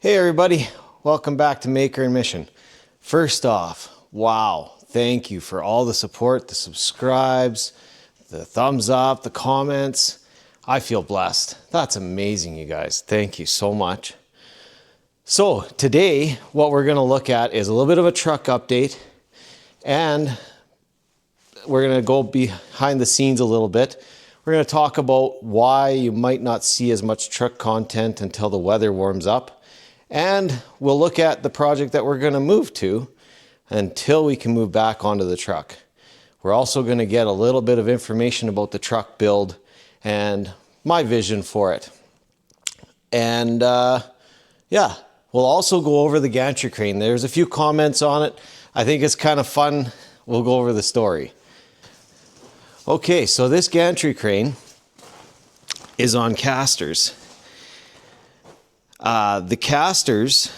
Hey everybody, welcome back to Maker and Mission. First off, wow, thank you for all the support, the subscribes, the thumbs up, the comments. I feel blessed. That's amazing, you guys. Thank you so much. So today, what we're gonna look at is a little bit of a truck update, and we're gonna go behind the scenes a little bit. We're gonna talk about why you might not see as much truck content until the weather warms up. And we'll look at the project that we're gonna move to until we can move back onto the truck. We're also gonna get a little bit of information about the truck build and my vision for it. And yeah, we'll also go over the gantry crane. There's a few comments on it. I think it's kind of fun. We'll go over the story. Okay, so this gantry crane is on casters. The casters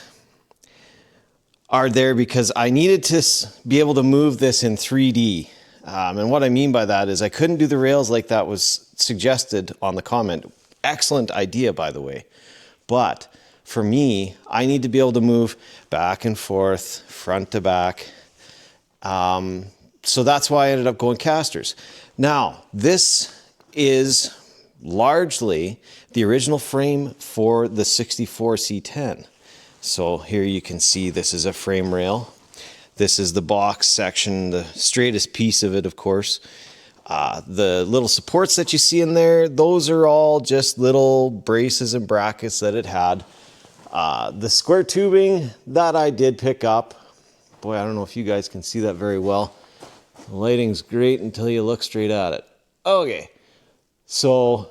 are there because I needed to be able to move this in 3D. And what I mean by that is I couldn't do the rails like that was suggested on the comment. Excellent idea, by the way. But for me, I need to be able to move back and forth, front to back. So that's why I ended up going casters. Now, this is largely the original frame for the 64 C10. So here you can see this is a frame rail. This is the box section, the straightest piece of it, of course. The little supports that you see in there, those are all just little braces and brackets that it had. The square tubing that I did pick up, boy, I don't know if you guys can see that very well. The lighting's great until you look straight at it. Okay, so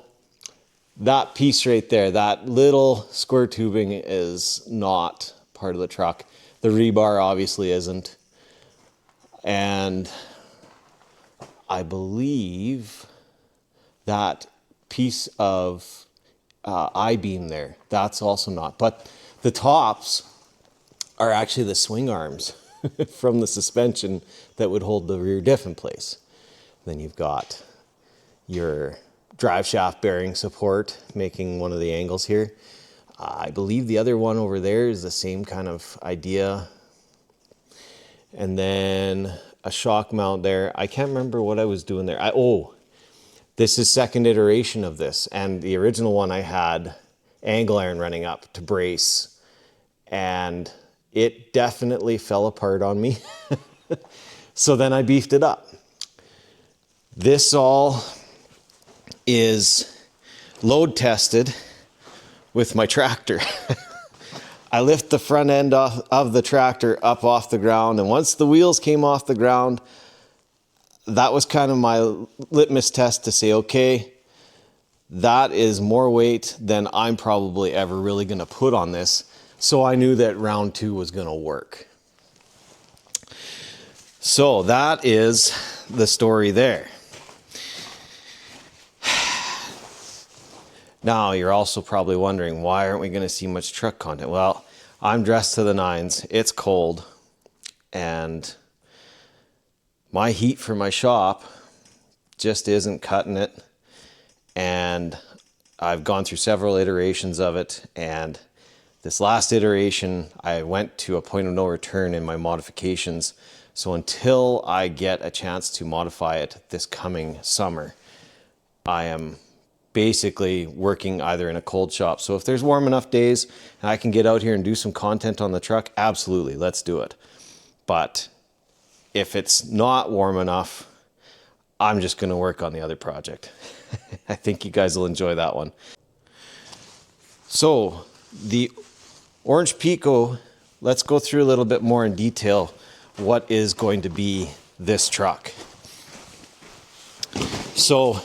that piece right there, that little square tubing is not part of the truck. The rebar obviously isn't. And I believe that piece of I-beam there, that's also not. But the tops are actually the swing arms from the suspension that would hold the rear diff in place. Then you've got your drive shaft bearing support making one of the angles here. I believe the other one over there is the same kind of idea. And then a shock mount there. I can't remember what I was doing there. This is second iteration of this, and the original one I had angle iron running up to brace, and it definitely fell apart on me. So then I beefed it up. This all is load tested with my tractor. I lift the front end of the tractor up off the ground, and once the wheels came off the ground, that was kind of my litmus test to say, okay, that is more weight than I'm probably ever really gonna put on this. So I knew that round two was gonna work. So that is the story there. Now, you're also probably wondering, why aren't we going to see much truck content? Well, I'm dressed to the nines. It's cold. And my heat for my shop just isn't cutting it. And I've gone through several iterations of it. And this last iteration, I went to a point of no return in my modifications. So until I get a chance to modify it this coming summer, I am basically working either in a cold shop. So if there's warm enough days and I can get out here and do some content on the truck, absolutely, let's do it. But if it's not warm enough, I'm just going to work on the other project. I think you guys will enjoy that one. So the Orange Pico, let's go through a little bit more in detail what is going to be this truck. So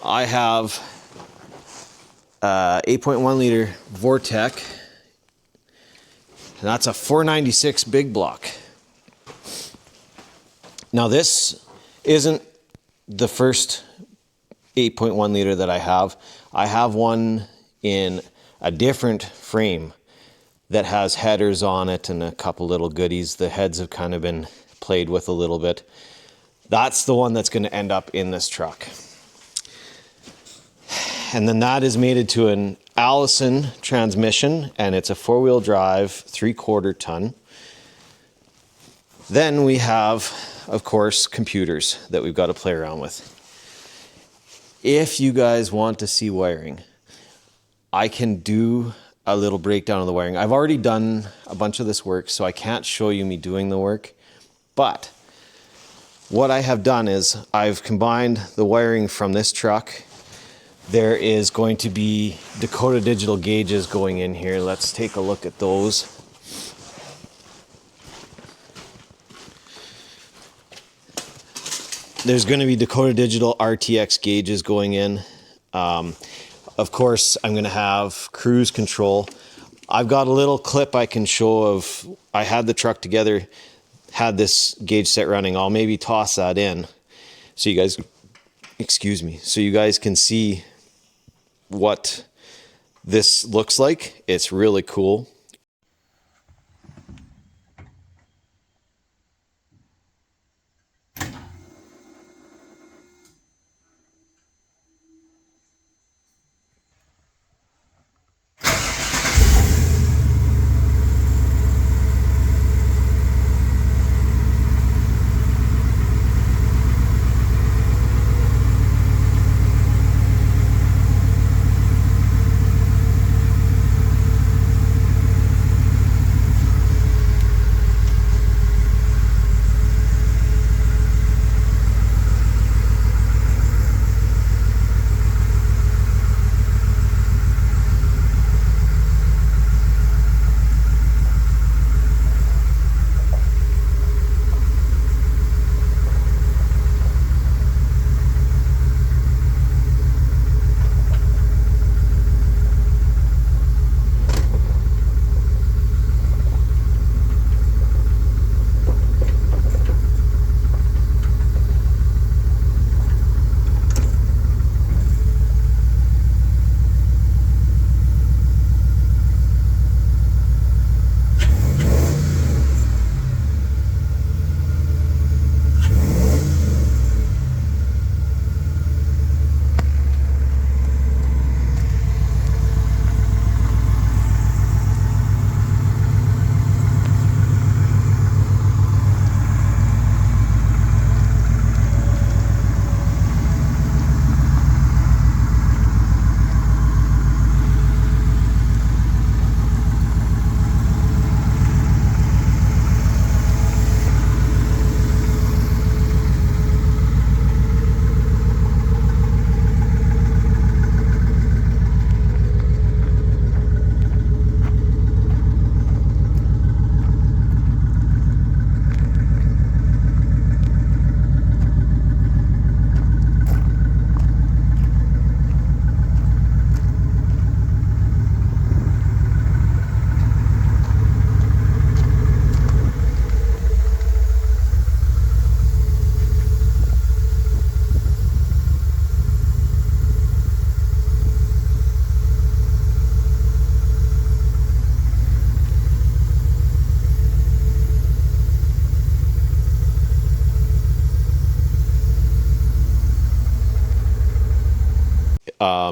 I have 8.1 liter Vortec, and that's a 496 big block. Now this isn't the first 8.1 liter that I have. I have one in a different frame that has headers on it and a couple little goodies. The heads have kind of been played with a little bit. That's the one that's going to end up in this truck. And then that is mated to an Allison transmission, and it's a 4-wheel drive, 3/4 ton. Then we have, of course, computers that we've got to play around with. If you guys want to see wiring, I can do a little breakdown of the wiring. I've already done a bunch of this work, so I can't show you me doing the work. But what I have done is I've combined the wiring from this truck. There is going to be Dakota digital gauges going in here. Let's take a look at those. There's going to be Dakota digital RTX gauges going in. Of course, I'm going to have cruise control. I've got a little clip I can show of, I had the truck together, had this gauge set running. I'll maybe toss that in so you guys, excuse me, so you guys can see what this looks like. It's really cool.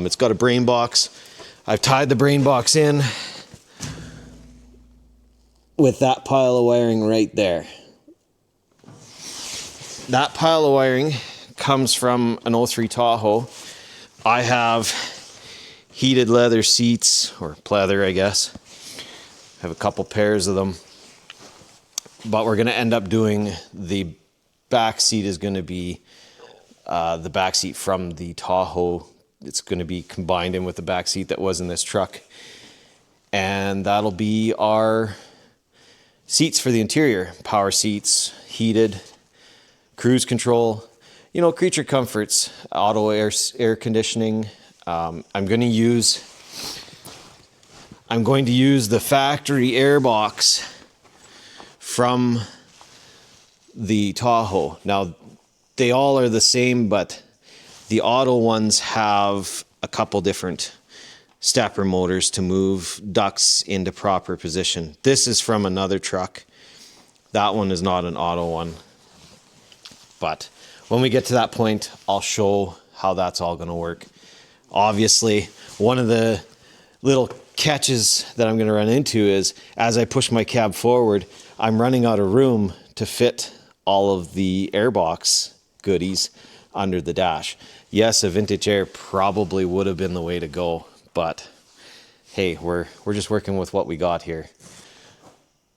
It's got a brain box. I've tied the brain box in with that pile of wiring right there. That pile of wiring comes from an 03 Tahoe. I have heated leather seats, or pleather, I guess. I have a couple pairs of them. But we're going to end up doing the back seat is going to be the back seat from the Tahoe. It's going to be combined in with the back seat that was in this truck. And that'll be our seats for the interior. Power seats, heated, cruise control, you know, creature comforts, auto air conditioning. I'm going to use the factory air box from the Tahoe. Now, they all are the same, but the auto ones have a couple different stepper motors to move ducts into proper position. This is from another truck. That one is not an auto one. But when we get to that point, I'll show how that's all going to work. Obviously, one of the little catches that I'm going to run into is as I push my cab forward, I'm running out of room to fit all of the airbox goodies under the dash. Yes, a vintage air probably would have been the way to go, but hey, we're just working with what we got here.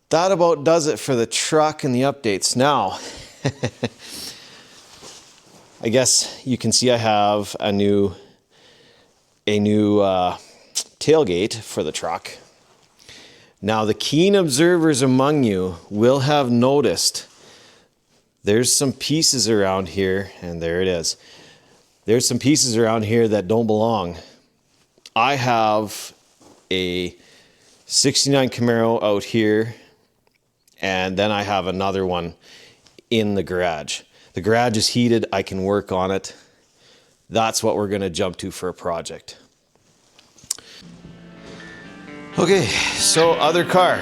That about does it for the truck and the updates. Now, I guess you can see I have a new tailgate for the truck. Now, the keen observers among you will have noticed there's some pieces around here, and there it is. There's some pieces around here that don't belong. I have a 69 Camaro out here, and then I have another one in the garage. The garage is heated, I can work on it. That's what we're gonna jump to for a project. Okay, so other car.